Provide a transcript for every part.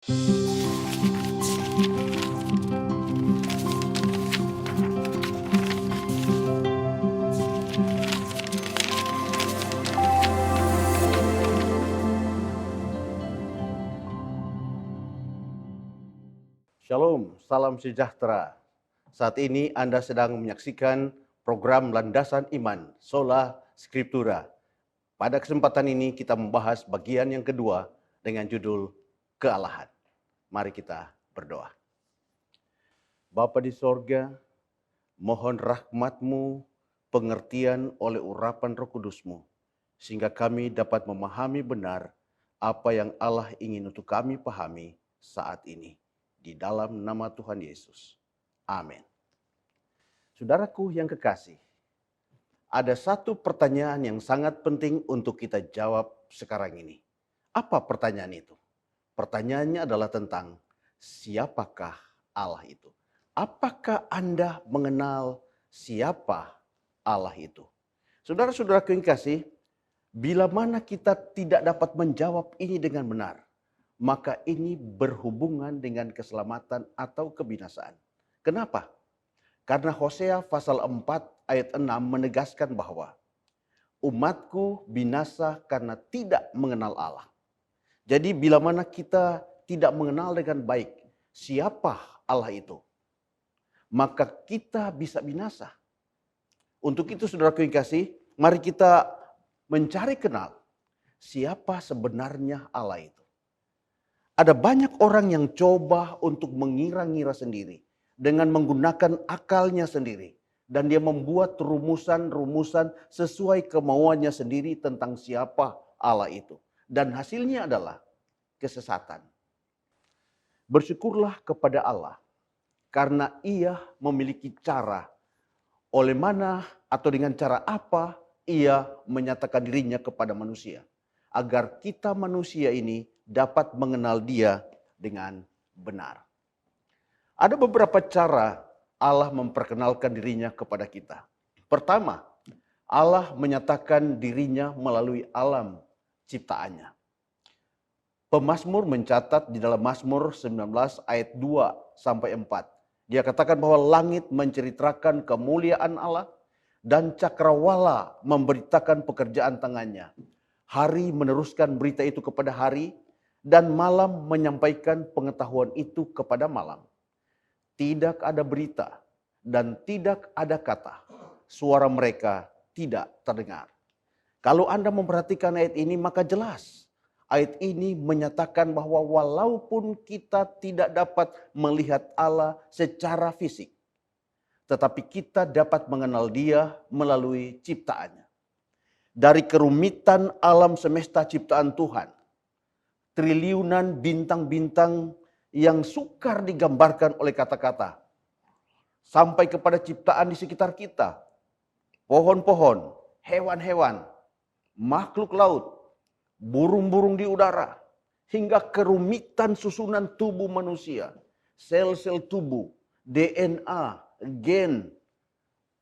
Shalom, salam sejahtera. Saat ini Anda sedang menyaksikan program Landasan Iman, Sola Scriptura. Pada kesempatan ini kita membahas bagian yang kedua dengan judul Kealahan. Mari kita berdoa. Bapa di sorga, mohon rahmat-Mu, pengertian oleh urapan Roh Kudus-Mu, sehingga kami dapat memahami benar apa yang Allah ingin untuk kami pahami saat ini. Di dalam nama Tuhan Yesus. Amin. Saudaraku yang kekasih, ada satu pertanyaan yang sangat penting untuk kita jawab sekarang ini. Apa pertanyaan itu? Pertanyaannya adalah tentang siapakah Allah itu? Apakah Anda mengenal siapa Allah itu? Saudara-saudaraku yang kekasih, bila mana kita tidak dapat menjawab ini dengan benar, maka ini berhubungan dengan keselamatan atau kebinasaan. Kenapa? Karena Hosea pasal 4 ayat 6 menegaskan bahwa umatku binasa karena tidak mengenal Allah. Jadi bila mana kita tidak mengenal dengan baik siapa Allah itu, maka kita bisa binasa. Untuk itu saudaraku yang kasih, mari kita mencari kenal siapa sebenarnya Allah itu. Ada banyak orang yang coba untuk mengira-ngira sendiri dengan menggunakan akalnya sendiri. Dan dia membuat rumusan-rumusan sesuai kemauannya sendiri tentang siapa Allah itu. Dan hasilnya adalah kesesatan. Bersyukurlah kepada Allah karena Ia memiliki cara oleh mana atau dengan cara apa Ia menyatakan dirinya kepada manusia. Agar kita manusia ini dapat mengenal Dia dengan benar. Ada beberapa cara Allah memperkenalkan dirinya kepada kita. Pertama, Allah menyatakan dirinya melalui alam ciptaannya. Pemazmur mencatat di dalam Mazmur 19 ayat 2 sampai 4. Dia katakan bahwa langit menceritakan kemuliaan Allah dan cakrawala memberitakan pekerjaan tangannya. Hari meneruskan berita itu kepada hari, dan malam menyampaikan pengetahuan itu kepada malam. Tidak ada berita dan tidak ada kata. Suara mereka tidak terdengar. Kalau Anda memperhatikan ayat ini, maka jelas ayat ini menyatakan bahwa walaupun kita tidak dapat melihat Allah secara fisik, tetapi kita dapat mengenal Dia melalui ciptaannya. Dari kerumitan alam semesta ciptaan Tuhan, triliunan bintang-bintang yang sukar digambarkan oleh kata-kata, sampai kepada ciptaan di sekitar kita, pohon-pohon, hewan-hewan, makhluk laut, burung-burung di udara, hingga kerumitan susunan tubuh manusia, sel-sel tubuh, DNA, gen,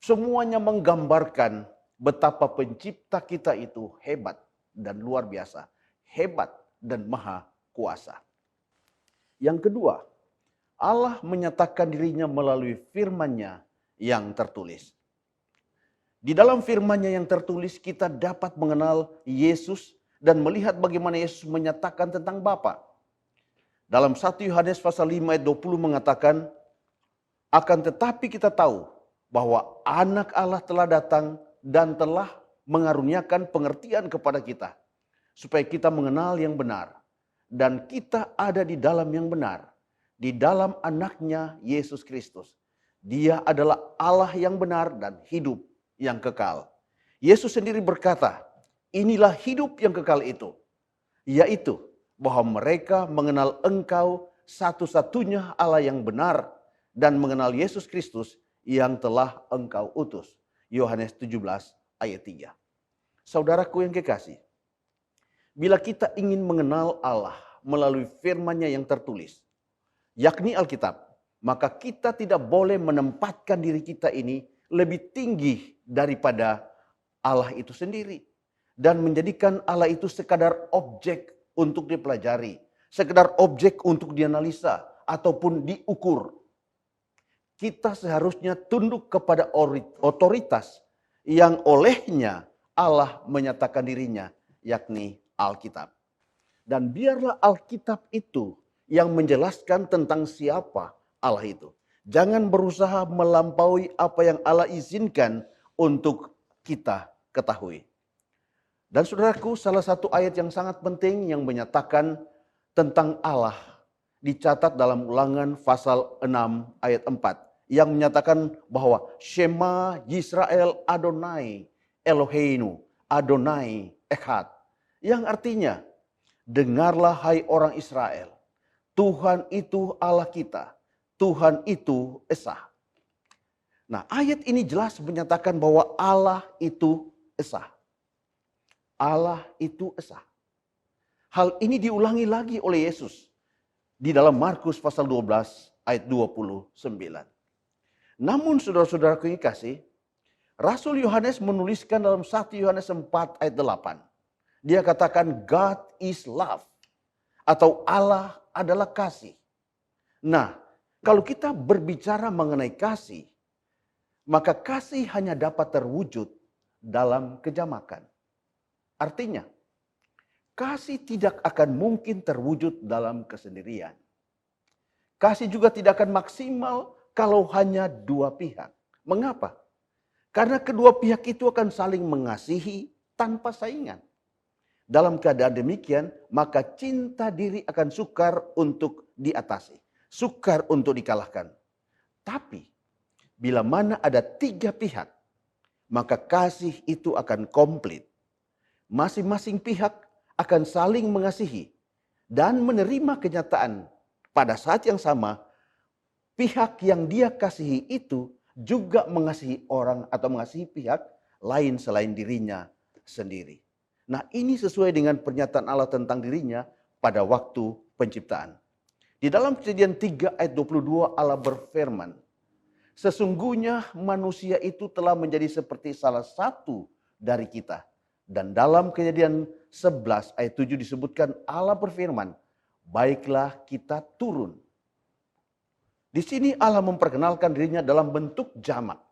semuanya menggambarkan betapa pencipta kita itu hebat dan luar biasa. Hebat dan maha kuasa. Yang kedua, Allah menyatakan dirinya melalui firman-Nya yang tertulis. Di dalam firman-Nya yang tertulis kita dapat mengenal Yesus dan melihat bagaimana Yesus menyatakan tentang Bapa. Dalam 1 Yohanes pasal 5 ayat 20 mengatakan, akan tetapi kita tahu bahwa anak Allah telah datang dan telah mengaruniakan pengertian kepada kita, supaya kita mengenal yang benar. Dan kita ada di dalam yang benar, di dalam anaknya Yesus Kristus. Dia adalah Allah yang benar dan hidup yang kekal. Yesus sendiri berkata, inilah hidup yang kekal itu, yaitu bahwa mereka mengenal Engkau satu-satunya Allah yang benar dan mengenal Yesus Kristus yang telah Engkau utus. Yohanes 17 ayat 3. Saudaraku yang kekasih, bila kita ingin mengenal Allah melalui firman-Nya yang tertulis, yakni Alkitab, maka kita tidak boleh menempatkan diri kita ini lebih tinggi daripada Allah itu sendiri. Dan menjadikan Allah itu sekadar objek untuk dipelajari. sekedar objek untuk dianalisa ataupun diukur. Kita seharusnya tunduk kepada otoritas yang olehnya Allah menyatakan dirinya, yakni Alkitab. Dan biarlah Alkitab itu yang menjelaskan tentang siapa Allah itu. Jangan berusaha melampaui apa yang Allah izinkan untuk kita ketahui. Dan saudaraku, salah satu ayat yang sangat penting yang menyatakan tentang Allah dicatat dalam Ulangan pasal 6 ayat 4 yang menyatakan bahwa Shema Yisrael Adonai Eloheinu Adonai Echad, yang artinya dengarlah hai orang Israel, Tuhan itu Allah kita, Tuhan itu Esa. Nah, ayat ini jelas menyatakan bahwa Allah itu Esa. Allah itu Esa. Hal ini diulangi lagi oleh Yesus di dalam Markus pasal 12 ayat 29. Namun saudara-saudaraku yang kasih, Rasul Yohanes menuliskan dalam 1 Yohanes 4 ayat 8. Dia katakan God is love, atau Allah adalah kasih. Nah, kalau kita berbicara mengenai kasih, maka kasih hanya dapat terwujud dalam kejamakan. Artinya, kasih tidak akan mungkin terwujud dalam kesendirian. Kasih juga tidak akan maksimal kalau hanya dua pihak. Mengapa? Karena kedua pihak itu akan saling mengasihi tanpa saingan. Dalam keadaan demikian, maka cinta diri akan sukar untuk diatasi. Sukar untuk dikalahkan. Tapi, bila mana ada tiga pihak, maka kasih itu akan komplit. Masing-masing pihak akan saling mengasihi dan menerima kenyataan pada saat yang sama, pihak yang dia kasihi itu juga mengasihi orang atau mengasihi pihak lain selain dirinya sendiri. Nah, ini sesuai dengan pernyataan Allah tentang dirinya pada waktu penciptaan. Di dalam Kejadian 3 ayat 22 Allah berfirman, sesungguhnya manusia itu telah menjadi seperti salah satu dari kita. Dan dalam Kejadian 11 ayat 7 disebutkan Allah berfirman, baiklah kita turun. Di sini Allah memperkenalkan dirinya dalam bentuk jamak.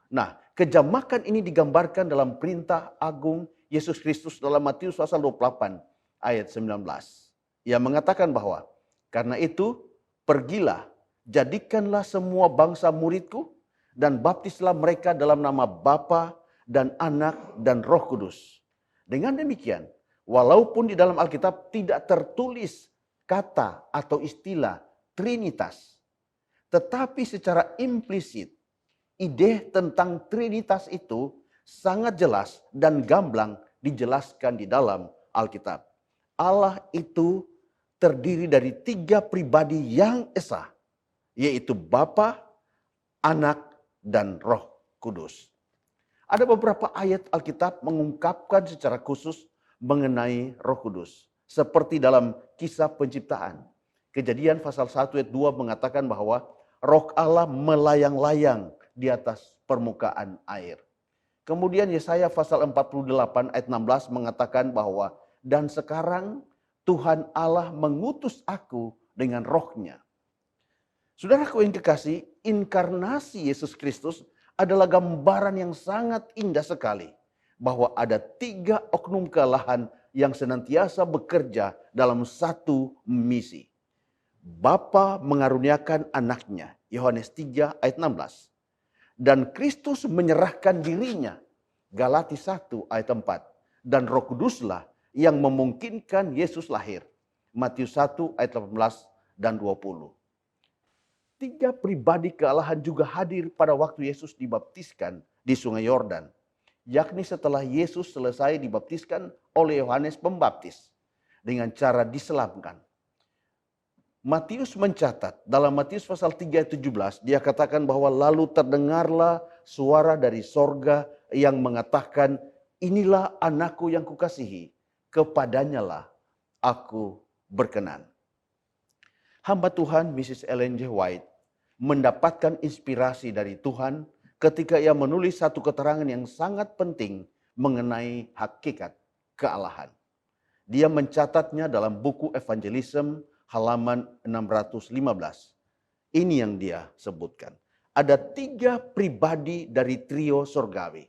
Nah, kejamakan ini digambarkan dalam perintah agung Yesus Kristus dalam Matius pasal 28 ayat 19. Ia mengatakan bahwa, karena itu pergilah, jadikanlah semua bangsa muridku dan baptislah mereka dalam nama Bapa dan Anak dan Roh Kudus. Dengan demikian, walaupun di dalam Alkitab tidak tertulis kata atau istilah Trinitas, tetapi secara implisit, ide tentang Trinitas itu sangat jelas dan gamblang dijelaskan di dalam Alkitab. Allah itu terdiri dari tiga pribadi yang esa, yaitu Bapa, Anak, dan Roh Kudus. Ada beberapa ayat Alkitab mengungkapkan secara khusus mengenai Roh Kudus. Seperti dalam kisah penciptaan. Kejadian pasal 1 ayat 2 mengatakan bahwa Roh Allah melayang-layang di atas permukaan air. Kemudian Yesaya pasal 48 ayat 16 mengatakan bahwa dan sekarang Tuhan Allah mengutus aku dengan rohnya. Saudaraku yang kekasih, inkarnasi Yesus Kristus adalah gambaran yang sangat indah sekali. Bahwa ada tiga oknum kealahan yang senantiasa bekerja dalam satu misi. Bapa mengaruniakan anaknya, Yohanes 3 ayat 16. Dan Kristus menyerahkan dirinya, Galati 1 ayat 4. Dan Roh Kuduslah yang memungkinkan Yesus lahir, Matius 1 ayat 18 dan 20. Tiga pribadi kealahan juga hadir pada waktu Yesus dibaptiskan di Sungai Yordan. Yakni setelah Yesus selesai dibaptiskan oleh Yohanes Pembaptis dengan cara diselamkan. Matius mencatat dalam Matius pasal 3 ayat 17, dia katakan bahwa lalu terdengarlah suara dari sorga yang mengatakan, inilah anakku yang kukasihi, kepadanyalah aku berkenan. Hamba Tuhan Mrs. Ellen G. White mendapatkan inspirasi dari Tuhan ketika ia menulis satu keterangan yang sangat penting mengenai hakikat kealahan. Dia mencatatnya dalam buku Evangelism halaman 615. Ini yang dia sebutkan. Ada 3 pribadi dari trio sorgawi.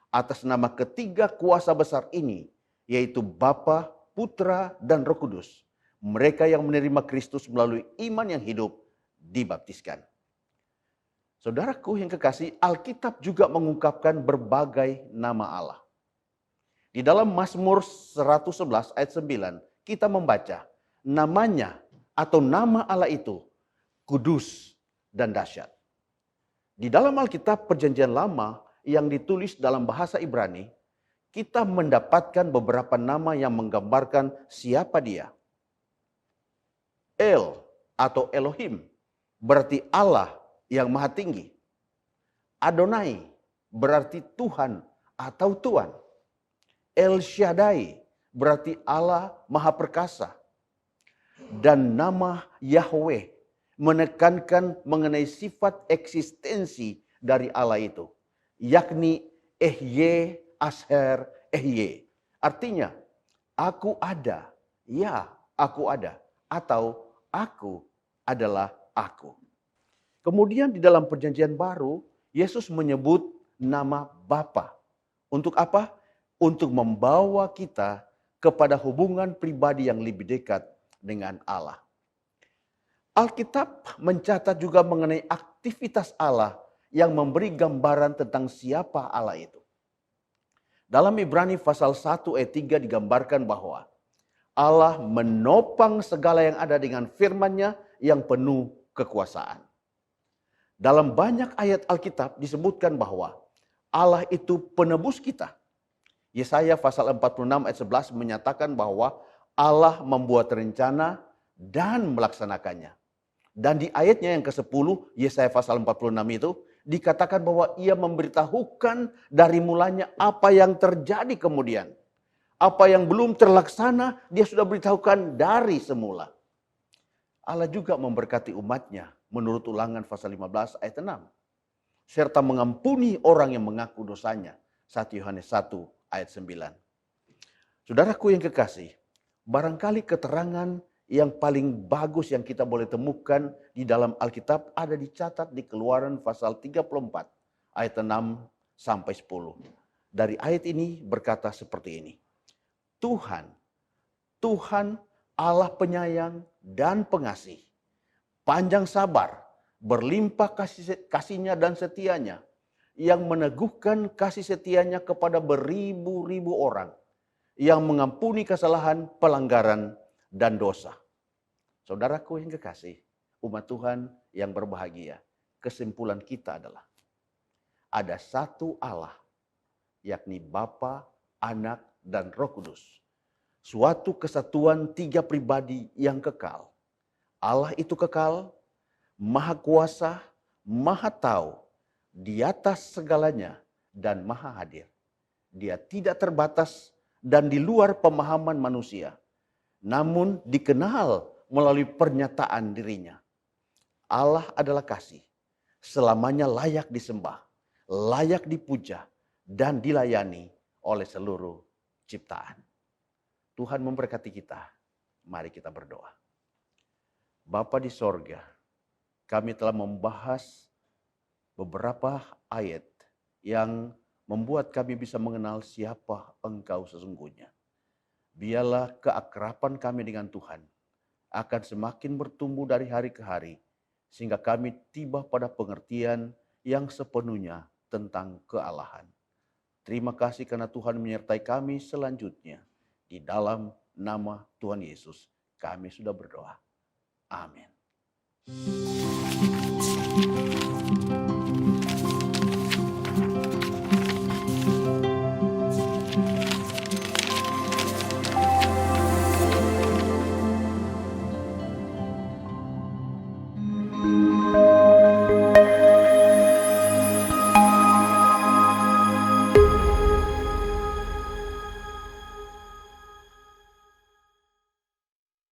Atas nama ketiga kuasa besar ini, yaitu Bapa, Putra, dan Roh Kudus. Mereka yang menerima Kristus melalui iman yang hidup dibaptiskan. Saudaraku yang kekasih, Alkitab juga mengungkapkan berbagai nama Allah. Di dalam Mazmur 111 ayat 9, kita membaca namanya atau nama Allah itu kudus dan dahsyat. Di dalam Alkitab Perjanjian Lama yang ditulis dalam bahasa Ibrani, kita mendapatkan beberapa nama yang menggambarkan siapa dia. El atau Elohim berarti Allah yang maha tinggi. Adonai berarti Tuhan atau Tuan. El Shaddai berarti Allah maha perkasa. Dan nama Yahweh menekankan mengenai sifat eksistensi dari Allah itu. Yakni Ehye, Asher, Ehye. Artinya, aku ada, ya aku ada. Atau aku adalah aku. Kemudian di dalam Perjanjian Baru, Yesus menyebut nama Bapa. Untuk apa? Untuk membawa kita kepada hubungan pribadi yang lebih dekat dengan Allah. Alkitab mencatat juga mengenai aktivitas Allah yang memberi gambaran tentang siapa Allah itu. Dalam Ibrani pasal 1 ayat 3 digambarkan bahwa Allah menopang segala yang ada dengan firman-Nya yang penuh kekuasaan. Dalam banyak ayat Alkitab disebutkan bahwa Allah itu penebus kita. Yesaya pasal 46 ayat 11 menyatakan bahwa Allah membuat rencana dan melaksanakannya. Dan di ayatnya yang ke-10, Yesaya pasal 46 itu, dikatakan bahwa ia memberitahukan dari mulanya apa yang terjadi kemudian. Apa yang belum terlaksana, dia sudah beritahukan dari semula. Allah juga memberkati umatnya menurut Ulangan pasal 15 ayat 6. Serta mengampuni orang yang mengaku dosanya. 1 Yohanes 1 ayat 9. Saudaraku yang kekasih, barangkali keterangan yang paling bagus yang kita boleh temukan di dalam Alkitab ada dicatat di Keluaran pasal 34 ayat 6 sampai 10. Dari ayat ini berkata seperti ini. Tuhan Allah penyayang dan pengasih, panjang sabar, berlimpah kasihnya dan setianya, yang meneguhkan kasih setianya kepada beribu-ribu orang, yang mengampuni kesalahan, pelanggaran, dan dosa. Saudaraku yang kekasih, umat Tuhan yang berbahagia, kesimpulan kita adalah ada satu Allah, yakni Bapa, Anak, dan Roh Kudus. Suatu kesatuan 3 pribadi yang kekal. Allah itu kekal, maha kuasa, maha tahu, di atas segalanya, dan maha hadir. Dia tidak terbatas dan di luar pemahaman manusia. Namun dikenal melalui pernyataan dirinya. Allah adalah kasih, selamanya layak disembah, layak dipuja, dan dilayani oleh seluruh ciptaan. Tuhan memberkati kita. Mari kita berdoa. Bapa di sorga, kami telah membahas beberapa ayat yang membuat kami bisa mengenal siapa Engkau sesungguhnya. Biarlah keakraban kami dengan Tuhan akan semakin bertumbuh dari hari ke hari, sehingga kami tiba pada pengertian yang sepenuhnya tentang kealahan. Terima kasih karena Tuhan menyertai kami selanjutnya. Di dalam nama Tuhan Yesus kami sudah berdoa. Amin.